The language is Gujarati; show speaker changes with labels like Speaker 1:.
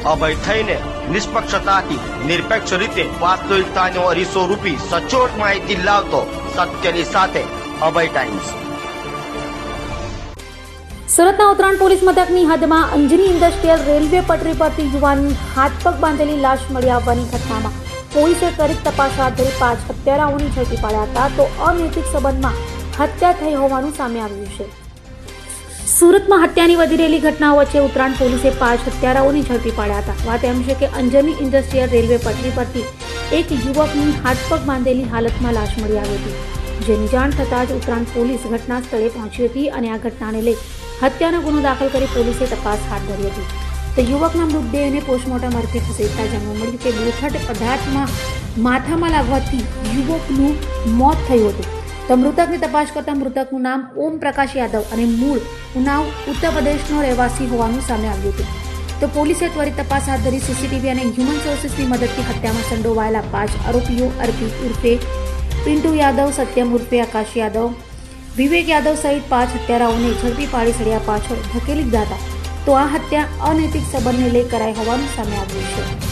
Speaker 1: અભય થઈને નિષ્પક્ષતાથી નિરપેક્ષ રીતે વાસ્તવિકતાનો અરીસો રૂપી સચોટ માહિતી લાવતો સત્યની સાથે અભય ટાઈમ્સ।
Speaker 2: સુરતના ઉત્તરાયણ પોલીસ મથકની હદમાં અંજની ઇન્ડસ્ટ્રીયલ રેલવે પટરી પરથી યુવાનની હાથ પગ બાંધેલી લાશ મળી આવવાની ઘટનામાં પોલીસે ત્વરિત તપાસ હાથ ધરી 5 હત્યારાઓની ઝડપી પાડ્યા હતા, તો અનૈતિક સંબંધમાં હત્યા થઈ હોવાનું સામે આવ્યું છે। સુરતમાં હત્યાની વધી રહેલી ઘટનાઓ વચ્ચે ઉત્તરાયણ પોલીસે 5 હત્યારાઓની ઝડપી પાડ્યા હતા। વાત એમ છે કે અંજની ઇન્ડસ્ટ્રીયલ રેલવે પટરી પરથી એક યુવકની હાથ પગ બાંધેલી હાલતમાં લાશ મળી આવી હતી, જેની જાણ થતાં જ ઉત્તરાયણ પોલીસ ઘટના સ્થળે પહોંચી હતી અને આ ઘટનાને લઈ હત્યાનો ગુનો દાખલ કરી પોલીસે તપાસ હાથ ધરી હતી। તો યુવકના મૃતદેહને પોસ્ટમોર્ટમ અર્થે ખસેડતા જાણવા મળ્યું કે બુથટ પદાર્થમાં માથામાં લાગવાથી યુવકનું મોત થયું હતું। તો મૃતકની તપાસ કરતા મૃતકનું નામ ઓમ પ્રકાશ યાદવ અને મૂળ ઉનાવ ઉત્તર પ્રદેશનો રહેવાસી હોવાનું સામે આવ્યું હતું। તો પોલીસે ત્વરિત તપાસ હાથ ધરી સીસીટીવી અને હ્યુમન સોર્સિસની મદદથી હત્યામાં સંડોવાયેલા 5 આરોપીઓ અર્પિત ઉર્ફે પિન્ટુ યાદવ, સત્યમ ઉર્ફે આકાશ યાદવ, વિવેક યાદવ સહિત 5 હત્યારાઓને ઝડપી પાડી સળિયા પાછળ ધકેલી દીધા હતા। તો આ હત્યા અનૈતિક સંબંધને લઈ કરાઈ હોવાનું સામે આવ્યું છે।